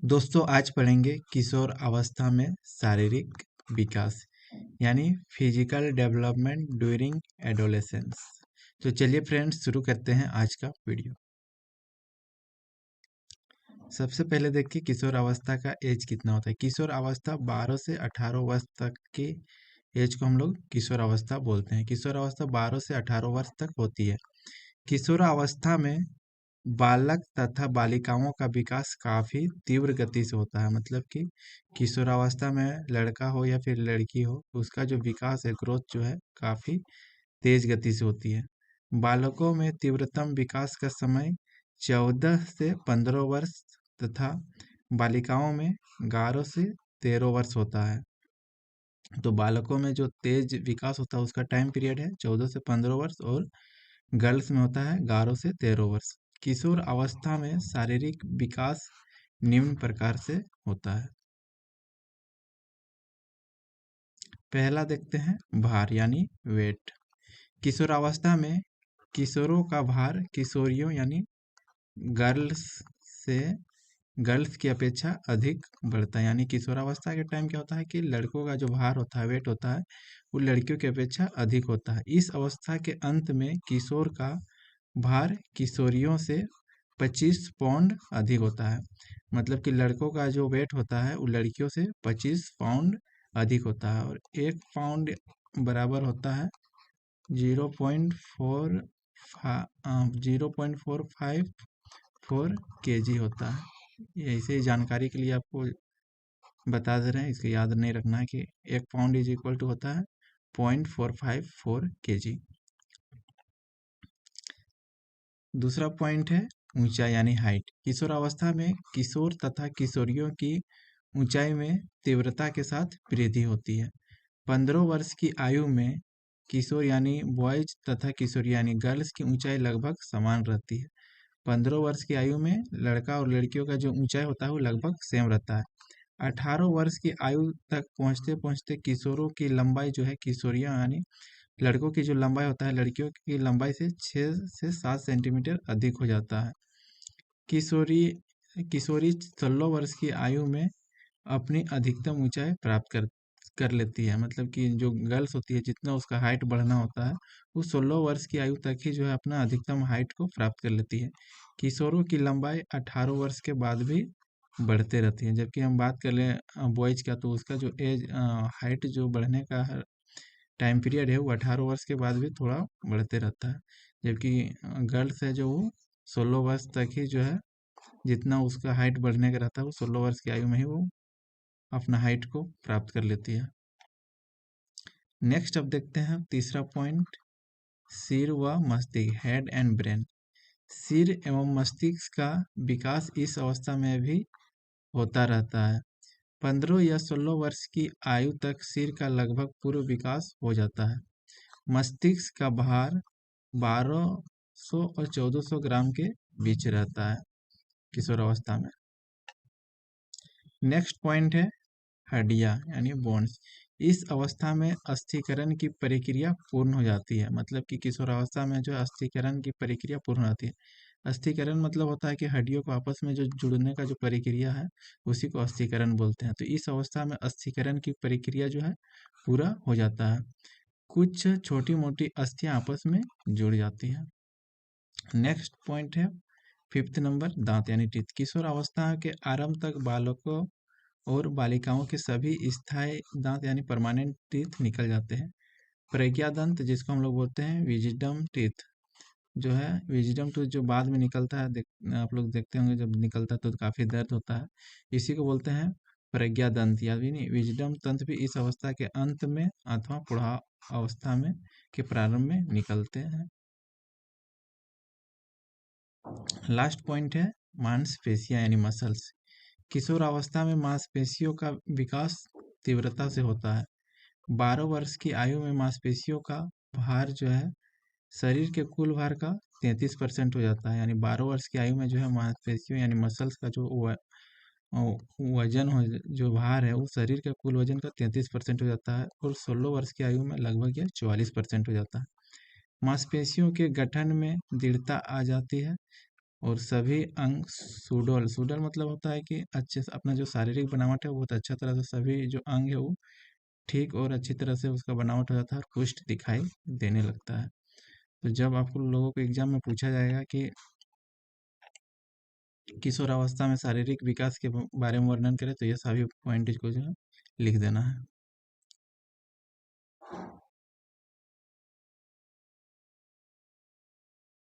दोस्तों आज पढ़ेंगे किशोर अवस्था में शारीरिक विकास यानी फिजिकल डेवलपमेंट ड्यूरिंग एडोलेसेंस। तो चलिए फ्रेंड्स शुरू करते हैं आज का वीडियो। सबसे पहले देखिए किशोर अवस्था का एज कितना होता है। किशोर अवस्था 12 से 18 वर्ष तक के एज को हम लोग किशोर अवस्था बोलते हैं। किशोर अवस्था 12 से 18 वर्ष तक होती है। किशोर अवस्था में बालक तथा बालिकाओं का विकास काफी तीव्र गति से होता है। मतलब कि किशोरावस्था में लड़का हो या फिर लड़की हो, उसका जो विकास है, ग्रोथ जो है काफी तेज गति से होती है। बालकों में तीव्रतम विकास का समय 14 से 15 वर्ष तथा बालिकाओं में 11 से 13 वर्ष होता है। तो बालकों में जो तेज विकास होता है उसका टाइम पीरियड है 14 से 15 वर्ष और गर्ल्स में होता है 11 से 13 वर्ष। किशोर अवस्था में शारीरिक विकास निम्न प्रकार से होता है। पहला देखते हैं भार यानी वेट। किशोरावस्था में किशोरों का भार किशोरियों यानी गर्ल्स से गर्ल्स की अपेक्षा अधिक बढ़ता है। यानी किशोरावस्था के टाइम क्या होता है कि लड़कों का जो भार होता है, वेट होता है, वो लड़कियों की अपेक्षा अधिक होता है। इस अवस्था के अंत में किशोर का भार किशोरियों से 25 पाउंड अधिक होता है। मतलब कि लड़कों का जो वेट होता है वो लड़कियों से 25 पाउंड अधिक होता है और 1 पाउंड बराबर होता है 0.4 0.454 kg होता है। ये ऐसे ही जानकारी के लिए आपको बता दे रहे हैं, इसको याद नहीं रखना है कि 1 पाउंड इज इक्वल टू होता है 0.454 kg। दूसरा पॉइंट है ऊंचाई यानी हाइट। किशोरावस्था में किशोर तथा किशोरियों की ऊंचाई में तीव्रता के साथ वृद्धि होती है। 15 वर्ष की आयु में किशोर यानी बॉयज तथा किशोरी यानी गर्ल्स की ऊंचाई लगभग समान रहती है। 15 वर्ष की आयु में लड़का और लड़कियों का जो ऊंचाई होता है वो लगभग सेम रहता है। 18 वर्ष की आयु तक पहुंचते पहुंचते किशोरों की लंबाई जो है, किशोरियां यानी लड़कों की जो लंबाई होता है लड़कियों की लंबाई से 6 से 7 सेंटीमीटर अधिक हो जाता है। किशोरी किशोरी 16 वर्ष की आयु में अपनी अधिकतम ऊंचाई प्राप्त कर कर लेती है। मतलब कि जो गर्ल्स होती है जितना उसका हाइट बढ़ना होता है वो 16 वर्ष की आयु तक ही जो है अपना अधिकतम हाइट को प्राप्त कर लेती है। किशोरों की लंबाई 18 वर्ष के बाद भी बढ़ते रहती है। जबकि हम बात कर लें बॉयज का तो उसका जो एज हाइट जो बढ़ने का टाइम पीरियड है वो 18 वर्ष के बाद भी थोड़ा बढ़ते रहता है। जबकि गर्ल्स है जो वो 16 वर्ष तक ही जो है जितना उसका हाइट बढ़ने का रहता है वो 16 वर्ष की आयु में ही वो अपना हाइट को प्राप्त कर लेती है। नेक्स्ट अब देखते हैं तीसरा पॉइंट, सिर व मस्तिष्क हेड एंड ब्रेन। सिर एवं मस्तिष्क का विकास इस अवस्था में भी होता रहता है। 15 या 16 वर्ष की आयु तक सिर का लगभग पूर्ण विकास हो जाता है। मस्तिष्क का भार 1200 और 1400 ग्राम के बीच रहता है किशोर अवस्था में। नेक्स्ट पॉइंट है हड्डियाँ यानी बोन्स। इस अवस्था में अस्थिकरण की प्रक्रिया पूर्ण हो जाती है। मतलब कि किशोरावस्था में जो अस्थिकरण की प्रक्रिया पूर्ण हो जाती है। अस्थिकरण मतलब होता है कि हड्डियों को आपस में जो जुड़ने का जो प्रक्रिया है उसी को अस्थिकरण बोलते हैं। तो इस अवस्था में अस्थिकरण की प्रक्रिया जो है पूरा हो जाता है। कुछ छोटी मोटी अस्थियां आपस में जुड़ जाती हैं। नेक्स्ट पॉइंट है फिफ्थ नंबर, दांत यानी टीथ। किशोर अवस्था के आरंभ तक बालकों और बालिकाओं के सभी स्थायी दांत यानी परमानेंट टीथ निकल जाते हैं। प्रज्ञा दंत जिसको हम लोग बोलते हैं विजडम टीथ जो है, विजडम टूथ जो बाद में निकलता है, आप लोग देखते होंगे जब निकलता है तो काफ़ी दर्द होता है, इसी को बोलते हैं प्रज्ञा दंत। यानी नहीं, विजडम दंत भी इस अवस्था के अंत में अथवा प्रौढ़ अवस्था में के प्रारंभ में निकलते हैं। लास्ट पॉइंट है मांसपेशियां यानी मसल्स। किशोर अवस्था में मांसपेशियों का विकास तीव्रता से होता है। 12 वर्ष की आयु में मांसपेशियों का भार जो है शरीर के कुल भार का 33% हो जाता है। यानी 12 वर्ष की आयु में जो है मांसपेशियों यानी मसल्स का जो वजन हो, जो भार है वो शरीर के कुल वजन का 33% हो जाता है और 16 वर्ष की आयु में लगभग यह 44% हो जाता है। मांसपेशियों के गठन में दृढ़ता आ जाती है और सभी अंग सुडौल सुडौल मतलब होता है कि अच्छे से अपना जो शारीरिक बनावट है वो बहुत अच्छा तरह से सभी जो अंग है वो ठीक और अच्छी तरह से उसका बनावट हो जाता है और पुष्ट दिखाई देने लगता है। तो जब आपको लोगों को एग्जाम में पूछा जाएगा कि किशोरावस्था में शारीरिक विकास के बारे में वर्णन करें तो ये सभी पॉइंट को जो है लिख देना है।